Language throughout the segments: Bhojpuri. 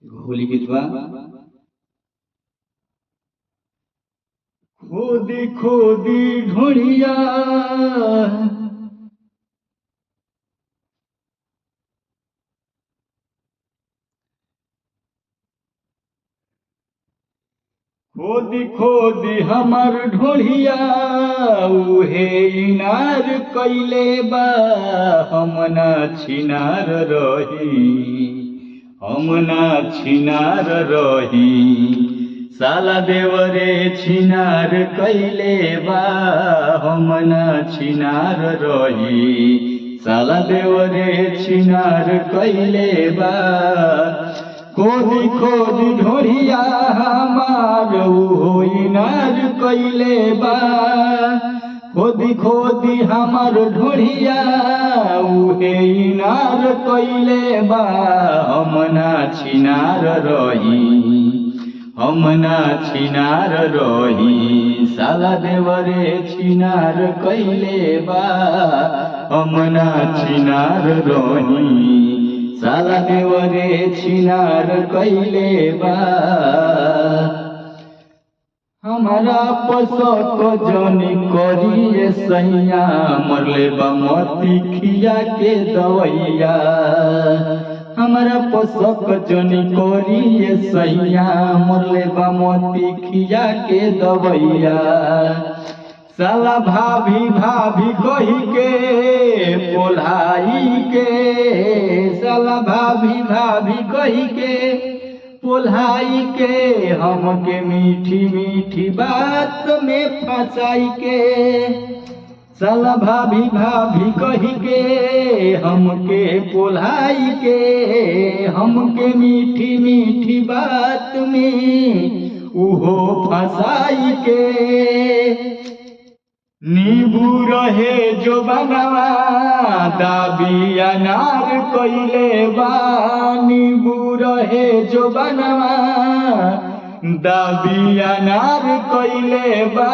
होली गीत बा। खोदी खोदी ढोड़िया खोदी खोदी हमर ढोड़िया उहे इनार कैले बा। हम ना छिनार रही हम ना छिनार रही साला देवरे छिनार कैले बा। हम ना छिनार रही साला देवरे छिनार कैले बा। खोदी खोदी ढोड़िया हमार उहो इनार कैले बा। खोदी खोदी हमार ढोड़िया उहे इनार कैले बा। हम ना छिनार रही हम ना छिनार रही साला देवरे छिनार कैले बा। हम ना छिनार रही साला देवरे छिनार कैले बा। हमारा पसक जनी करिए सैया मरले बा मोती खिया के दवैया। हमारा पसक जनी करिए सैया मरले बा मोती खिया के दवैया। साला भाभी भाभी कही के पोलाई के साला भाभी भाभी कही के पोलाई के हमके मीठी मीठी बात में फंसाई के। साला भाभी भाभी कही के हमके पोलाई के हमके मीठी मीठी बात में उहो फंसाई के। नींबू रहे जो बनवा दाबी अनार कैले बा। नींबू रहे जो बनवा दाबी अनार कैले बा।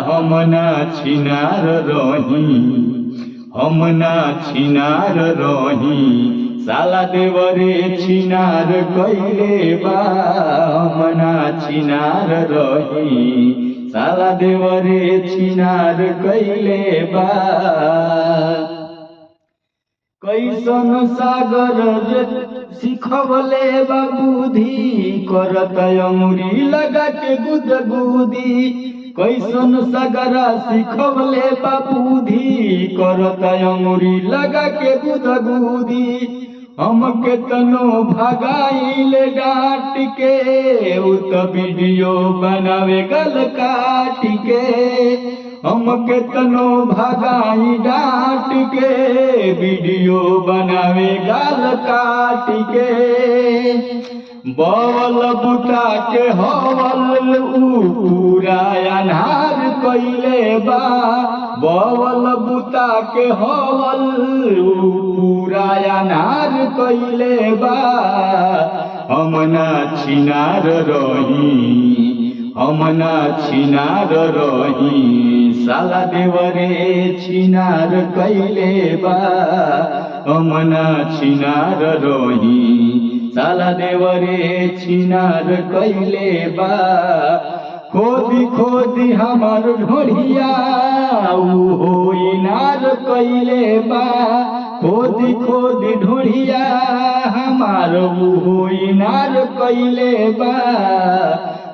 हम ना छिनार रही हम ना छिनार रही साला देवरे छिनार कैले बा। हम ना छिनार रही साला देवरे छिनार कैले बा। कैसन सागर सिखवले बा बुद्धि करत अंगुरी लगा के गुदगुदी। कैसन सागरा सिखवले बा बुद्धि करत अंगुरी लगा के गुदगुदी। हमके तनो भगाइल डांट के उ तो वीडियो बनावे गल काट के। हमके तनो भगाई डांट के वीडियो बनावे गल काट के। बवल बुता के हवल उ पूरा अनार कैले बा। बवल बुता के हवल उ पूरा अनार कैले बा। हम ना छिनार रही हम ना छिनार रही साला देवरे छिनार कैले बा। हम ना छिनार रही साला देवरे छिनार कैले बा। खोदी खोदी हमार ढोड़िया उहो इनार कैले बा। खोदी खोदी ढोड़िया हमार उहो इनार कैले बा।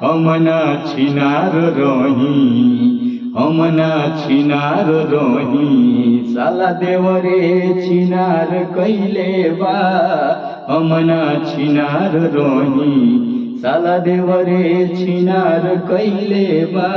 हम ना छिनार रही हम ना छिनार रही साला देवरे छिनार कैले बा। हम ना छिनार रही साला देवरे छिनार कैले बा।